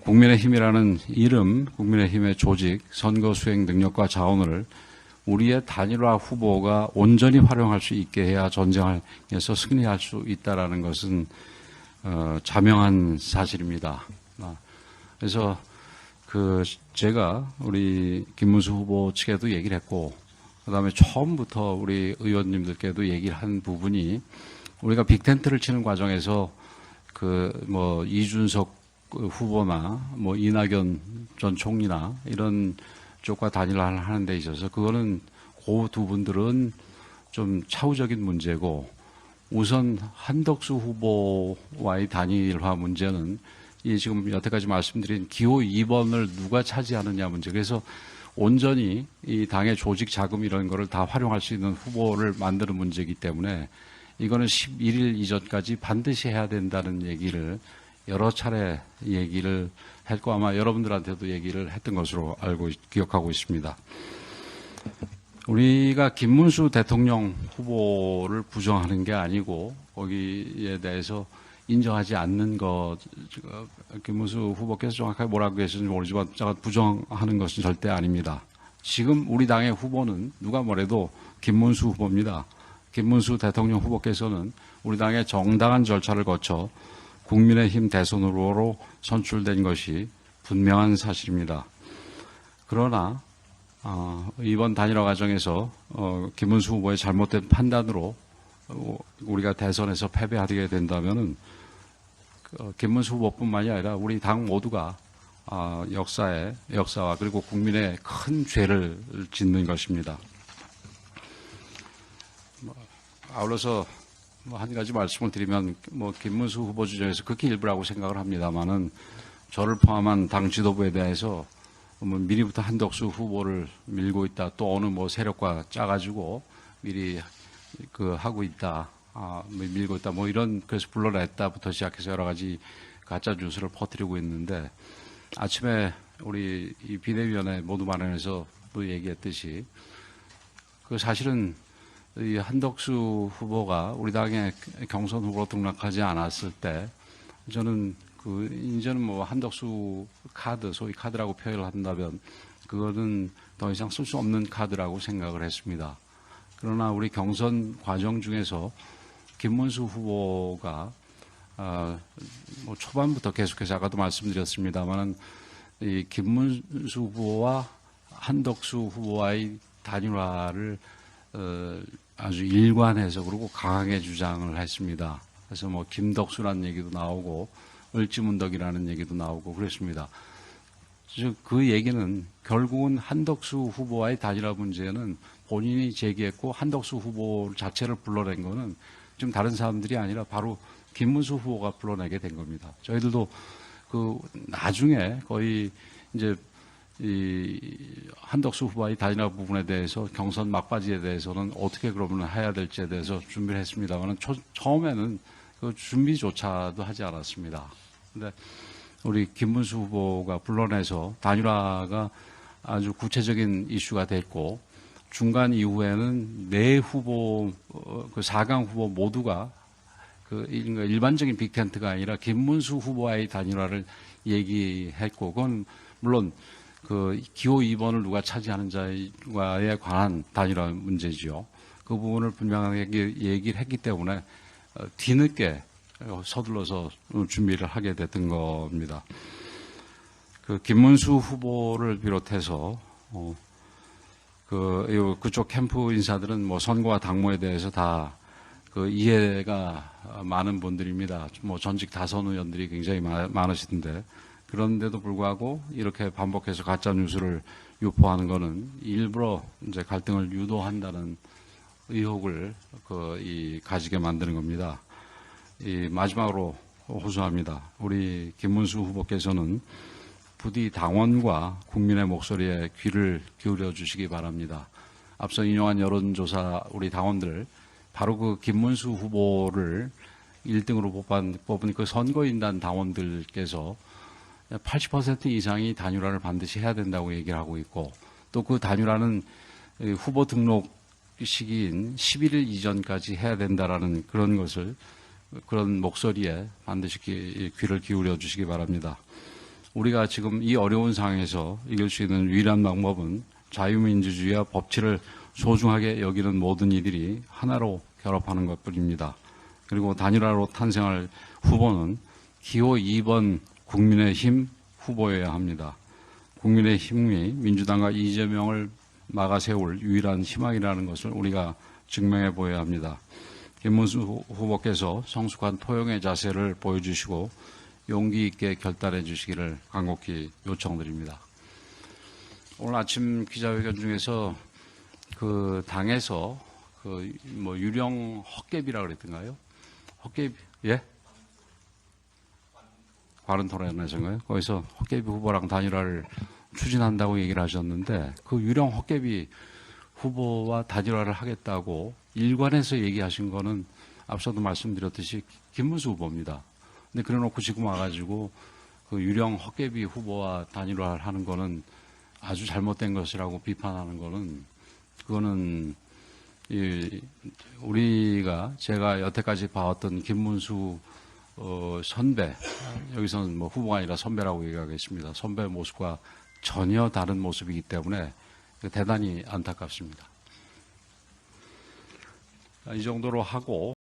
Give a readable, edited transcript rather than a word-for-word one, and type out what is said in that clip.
국민의힘이라는 이름, 국민의힘의 조직, 선거 수행 능력과 자원을 우리의 단일화 후보가 온전히 활용할 수 있게 해야 전쟁에서 승리할 수 있다는 것은 자명한 사실입니다. 그래서 제가 우리 김문수 후보 측에도 얘기를 했고, 그다음에 처음부터 우리 의원님들께도 얘기를 한 부분이, 우리가 빅텐트를 치는 과정에서 이준석 후보나 이낙연 전 총리나 이런 쪽과 단일화를 하는 데 있어서 그거는 그 두 분들은 좀 차후적인 문제고, 우선 한덕수 후보와의 단일화 문제는 이 지금 여태까지 말씀드린 기호 2번을 누가 차지하느냐 문제. 그래서 온전히 이 당의 조직 자금 이런 거를 다 활용할 수 있는 후보를 만드는 문제이기 때문에 이거는 11일 이전까지 반드시 해야 된다는 얘기를 여러 차례 얘기를 했고, 아마 여러분들한테도 얘기를 했던 것으로 기억하고 있습니다. 우리가 김문수 대통령 후보를 부정하는 게 아니고 거기에 대해서 인정하지 않는 것, 김문수 후보께서 정확하게 뭐라고 하셨는지 모르지만 제가 부정하는 것은 절대 아닙니다. 지금 우리 당의 후보는 누가 뭐래도 김문수 후보입니다. 김문수 대통령 후보께서는 우리 당의 정당한 절차를 거쳐 국민의힘 대선 후보로 선출된 것이 분명한 사실입니다. 그러나 이번 단일화 과정에서 김문수 후보의 잘못된 판단으로 우리가 대선에서 패배하게 된다면은 김문수 후보뿐만이 아니라 우리 당 모두가 역사와 그리고 국민의 큰 죄를 짓는 것입니다. 아울러서 한 가지 말씀을 드리면, 김문수 후보 중에서 극히 일부라고 생각을 합니다만은, 저를 포함한 당 지도부에 대해서 미리부터 한덕수 후보를 밀고 있다, 또 어느 세력과 짜가지고 미리 하고 있다, 밀고 있다, 그래서 불러냈다부터 시작해서 여러 가지 가짜 뉴스를 퍼뜨리고 있는데, 아침에 우리 이 비대위원회 모두 마련해서 얘기했듯이, 사실은 이 한덕수 후보가 우리 당의 경선 후보로 등록하지 않았을 때, 저는 이제는 한덕수 카드, 소위 카드라고 표현을 한다면, 그거는 더 이상 쓸 수 없는 카드라고 생각을 했습니다. 그러나 우리 경선 과정 중에서 김문수 후보가, 초반부터 계속해서 아까도 말씀드렸습니다만, 이 김문수 후보와 한덕수 후보와의 단일화를 아주 일관해서 그리고 강하게 주장을 했습니다. 그래서 김덕수라는 얘기도 나오고 을지문덕이라는 얘기도 나오고 그랬습니다. 그 얘기는 결국은 한덕수 후보와의 단일화 문제는 본인이 제기했고, 한덕수 후보 자체를 불러낸 거는 지금 다른 사람들이 아니라 바로 김문수 후보가 불러내게 된 겁니다. 저희들도 나중에 거의 이제 이 한덕수 후보의 단일화 부분에 대해서, 경선 막바지에 대해서는 어떻게 그러면 해야 될지에 대해서 준비를 했습니다만, 처음에는 그 준비조차도 하지 않았습니다. 근데 우리 김문수 후보가 불러내서 단일화가 아주 구체적인 이슈가 됐고, 중간 이후에는 네 후보, 4강 후보 모두가 일반적인 빅텐트가 아니라 김문수 후보와의 단일화를 얘기했고, 그건 물론 기호 2번을 누가 차지하는지에 관한 단일화 문제지요. 그 부분을 분명하게 얘기를 했기 때문에 뒤늦게 서둘러서 준비를 하게 됐던 겁니다. 김문수 후보를 비롯해서 그쪽 캠프 인사들은 선거와 당무에 대해서 다 이해가 많은 분들입니다. 전직 다선 의원들이 굉장히 많으시던데, 그런데도 불구하고 이렇게 반복해서 가짜 뉴스를 유포하는 것은 일부러 이제 갈등을 유도한다는 의혹을 가지게 만드는 겁니다. 마지막으로 호소합니다. 우리 김문수 후보께서는 부디 당원과 국민의 목소리에 귀를 기울여 주시기 바랍니다. 앞서 인용한 여론조사 우리 당원들, 바로 김문수 후보를 1등으로 뽑은 선거인단 당원들께서 80% 이상이 단일화를 반드시 해야 된다고 얘기를 하고 있고, 또 그 단일화는 후보 등록 시기인 11일 이전까지 해야 된다라는 그런 목소리에 반드시 귀를 기울여 주시기 바랍니다. 우리가 지금 이 어려운 상황에서 이길 수 있는 유일한 방법은 자유민주주의와 법치를 소중하게 여기는 모든 이들이 하나로 결합하는 것뿐입니다. 그리고 단일화로 탄생할 후보는 기호 2번 국민의힘 후보여야 합니다. 국민의힘이 민주당과 이재명을 막아세울 유일한 희망이라는 것을 우리가 증명해 보여야 합니다. 김문수 후보께서 성숙한 토용의 자세를 보여주시고 용기 있게 결단해 주시기를 간곡히 요청드립니다. 오늘 아침 기자회견 중에서 그 당에서 그 뭐 유령 헛개비라 그랬던가요? 헛개비, 예? 바른 토론에서인가요? 거기서 헛개비 후보랑 단일화를 추진한다고 얘기를 하셨는데 그 유령 헛개비 후보와 단일화를 하겠다고 일관해서 얘기하신 거는 앞서도 말씀드렸듯이 김문수 후보입니다. 근데 그래 놓고 지금 와가지고 그 유령 헛개비 후보와 단일화를 하는 거는 아주 잘못된 것이라고 비판하는 거는 그거는 제가 여태까지 봐왔던 김문수 선배, 여기서는 뭐 후보가 아니라 선배라고 얘기하겠습니다. 선배 모습과 전혀 다른 모습이기 때문에 대단히 안타깝습니다. 이 정도로 하고